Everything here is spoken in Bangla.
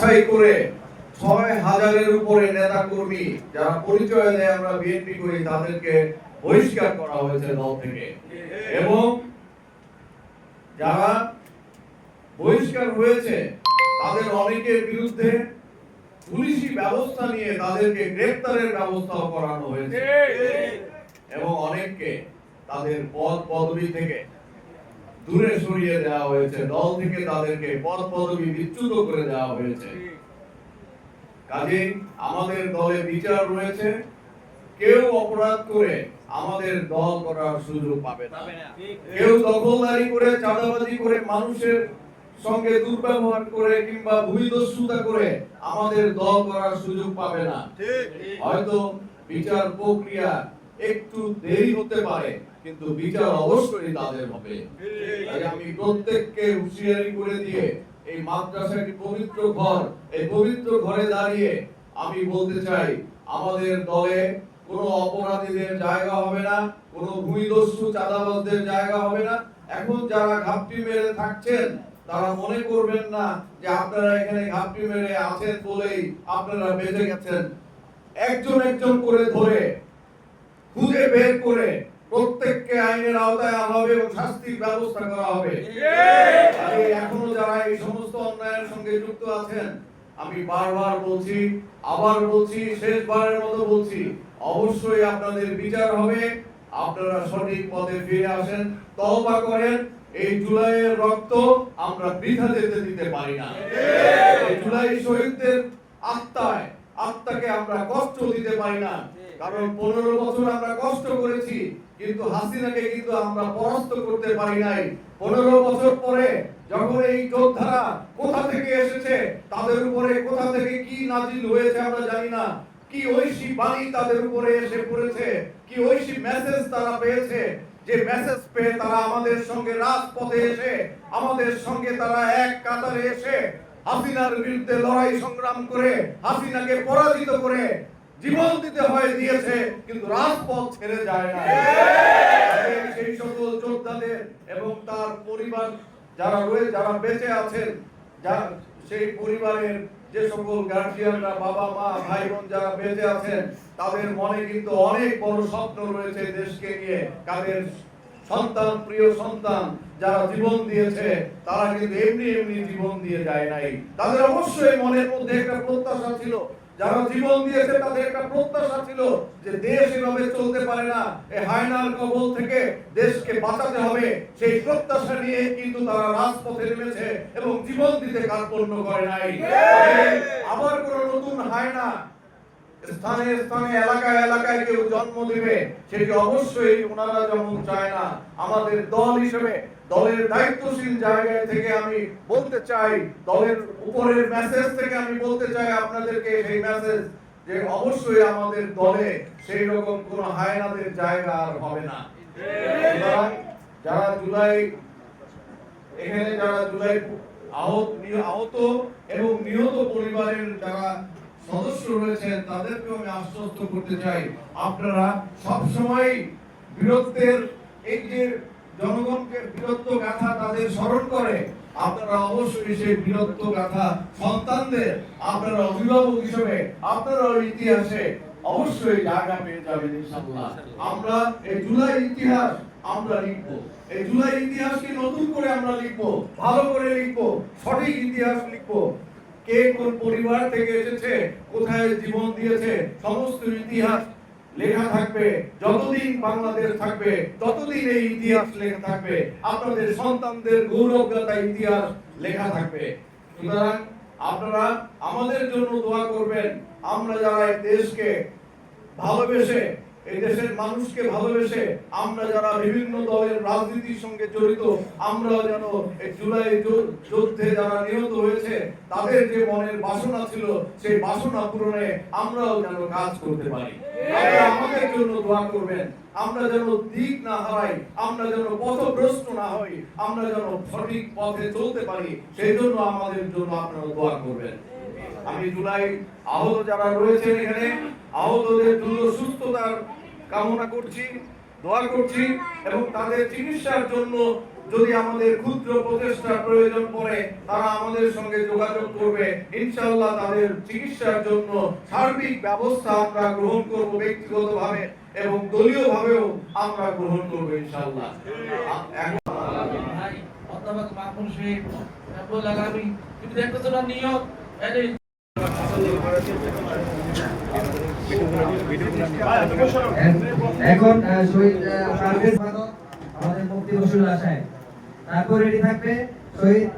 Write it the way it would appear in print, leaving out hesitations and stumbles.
বাছাই করে ৬,০০০-এর উপরে নেতা কর্মী যারা পরিচয় দেয় আমরা বিএনপি করি তাদেরকে বহিষ্কার করা হয়েছে দল থেকে। এবং যারা বহিষ্কার হয়েছে তাদের অনেকের বিরুদ্ধে পুলিশি ব্যবস্থা নিয়ে তাদেরকে গ্রেফতারের ব্যবস্থাও করানো হয়েছে এবং অনেককে তাদের পদ পদবি থেকে দূরে সরিয়ে দেওয়া হয়েছে, দল থেকে তাদেরকে পদ পদবি বিচ্যুত করে দেওয়া হয়েছে। কাজেই আমাদের দলে বিচার রয়েছে, কেউ অপরাধ করে আমাদের দল করার সুযোগ পাবে না। কেউ দখলদারি করে, চাঁদাবাজি করে, মানুষের সঙ্গে দুর্ব্যবহার করে কিংবা ভূমিদস্যুতা করে আমাদের দল করার সুযোগ পাবে না। হয়তো বিচার প্রক্রিয়া একটু দেরি হতে পারে, কিন্তু বিচার অবশ্যই তাদের হবে। আমি প্রত্যেককে হুঁশিয়ারি করে দিয়ে এই মাদ্রাসাটি পবিত্র ঘর, এই পবিত্র ঘরে দাঁড়িয়ে আমি বলতে চাই, আমাদের দলে কোনো অপরাধীদের জায়গা হবে না, কোনো ভূমিদস্যু চাঁদাবাজদের জায়গা হবে না। এখন যারা ঘাপটি মেরে থাকছেন তারা মনে করবেন না যে আপনারা এখানে ঘাপটি মেরে আছেন বলেই আপনারা বেঁচে গেছেন। একজন একজন করে ধরে খুঁজে বের করে প্রত্যেককে আইনের আওতায় আনা হবে এবং শাস্তির ব্যবস্থা করা হবে। এখনো যারা এই সমস্ত অন্যায়ের সঙ্গে যুক্ত আছেন, আমি বারবার বলছি, আবার বলছি, শেষবারের মতো বলছি, অবশ্যই আপনাদের বিচার হবে। আপনারা সঠিক পথে ফিরে আসেন, তওবা করেন। এই জুলাইয়ের রক্ত আমরা বৃথা যেতে দিতে পারি না। এই জুলাই শহীদদের আত্মাকে আমরা কষ্ট দিতে পারি না। কারণ 15 বছর আমরা কষ্ট করেছি, কিন্তু হাসিনাকে কিন্তু আমরা পরাস্ত করতে পারি নাই। 15 বছর পরে যখন এই যোদ্ধারা কোথা থেকে এসেছে, তাদের উপরে কোথা থেকে কি নাজিল হয়েছে আমরা জানি না, কি ঐশী বাণী তাদের উপরে এসে পড়েছে, কি ঐশী মেসেজ তারা পেয়েছে, যে মেসেজ পেয়ে তারা আমাদের সঙ্গে রাজপথে এসে, আমাদের সঙ্গে তারা এক কাতারে এসে হাসিনার বিরুদ্ধে লড়াই সংগ্রাম করে হাসিনাকে পরাজিত করে জীবন দিতে হয় দিয়েছে, কিন্তু রাজপথ ছেড়ে যায় না। সেই সকল যোদ্ধাদের এবং তার পরিবার যারা বেঁচে আছেন, সেই পরিবারের যে সকল গার্জিয়ানরা, বাবা মা ভাই বোন যারা বেঁচে আছেন, তাদের মনে কিন্তু অনেক বড় স্বপ্ন রয়েছে দেশকে নিয়ে। তাদের সন্তান, প্রিয় সন্তান যারা জীবন দিয়েছে, তারা কিন্তু এমনি এমনি জীবন দিয়ে যায় নাই। তাদের অবশ্যই মনের মধ্যে একটা প্রত্যাশা ছিল, যারা জীবন দিয়েছে তাদের একটা প্রত্যাশা ছিল যে দেশ এভাবে চলতে পারে না, এই হায়নার কবল থেকে দেশকে বাঁচাতে হবে। সেই প্রত্যাশা নিয়ে কিন্তু তারা রাজপথে নেমেছে এবং জীবন দিতে কার্পণ্য করে নাই। আবার কোন নতুন হায়না স্থানে স্থানে, এলাকায় এলাকায় কেউ জন্ম দিবে, সেটি অবশ্যই ওনারা যেমন চায় না। আমাদের দল হিসেবে, দলের দায়িত্বশীল জায়গা থেকে আমি বলতে চাই, দলের উপরের মেসেজ থেকে আমি বলতে চাই আপনাদেরকে সেই মেসেজ, যে অবশ্যই আমাদের দলে সেই রকম কোন হায়নাদের জায়গা আর হবে না। যারা জুলাই আহত এবং নিহত পরিবারের যারা সদস্য রয়েছেন, তাদেরকেও আমি আশ্বস্ত করতে চাই, আপনারা সবসময় বীরত্বের, এই যে জনগণকে বীরত্ব গাথা তাদের স্মরণ করে, আপনারা অবশ্যই সেই বীরত্ব গাথা সন্তানদের, আপনারা অভিভাবক হিসেবে আপনারাও ইতিহাসে অবশ্যই জায়গা পেয়ে যাবেন ইনশাআল্লাহ। আমরা এই জুলাই ইতিহাস আমরা লিখবো, এই জুলাই ইতিহাসকে নতুন করে আমরা লিখবো, ভালো করে লিখবো, সঠিক ইতিহাস লিখবো। কে কোন পরিবার থেকে এসেছে, কোথায় জীবন দিয়েছে, সমস্ত ইতিহাস লেখা থাকবে। যতদিন বাংলাদেশ থাকবে ততদিন এই ইতিহাস লেখা থাকবে, আপনাদের সন্তানদের গৌরবগাথা ইতিহাস লেখা থাকবে। সুতরাং আপনারা আমাদের জন্য দোয়া করবেন। আমরা যারা এই দেশকে ভালোবেসে, এই দেশের মানুষকে ভালোবেসে, আমরা যারা বিভিন্ন দলের রাজনীতির সঙ্গে জড়িত, আমরাও যেন এই জুলাই যুদ্ধে যারা নিহত হয়েছে তাদের যে মনের বাসনা ছিল, সেই বাসনা পূরণে আমরাও যেন কাজ করতে পারি। আমাদের জন্য দোয়া করবেন, আমরা যেন দিক না হারাই, আমরা যেন পথভ্রষ্ট না হই, আমরা যেন সঠিক পথে চলতে পারি, সেই জন্য আমাদের জন্য আপনারা দোয়া করবেন। আমি জুলাই আহত যারা রয়েছেন এখানে, আহতদের দ্রুত সুস্থতার কামনা করছি। দোয়া করছি এবং তাদের চিকিৎসার জন্য যদি আমাদের ক্ষুদ্র প্রচেষ্টার প্রয়োজন পড়ে তারা আমাদের সঙ্গে যোগাযোগ করবে। ইনশাআল্লাহ তাদের চিকিৎসার জন্য সার্বিক ব্যবস্থা আমরা গ্রহণ করব, ব্যক্তিগতভাবে এবং দলীয়ভাবেও আমরা গ্রহণ করব ইনশাআল্লাহ। ভাই অধ্যাপক মাহমুদ শহীদ আব্দুল আলামি কিন্তু একটা জনের নিয়ত এই এখন শহীদ পারভেজ মাদক আমাদের মুক্তি বসুল আশায় তারপর রেডি থাকবে শহীদ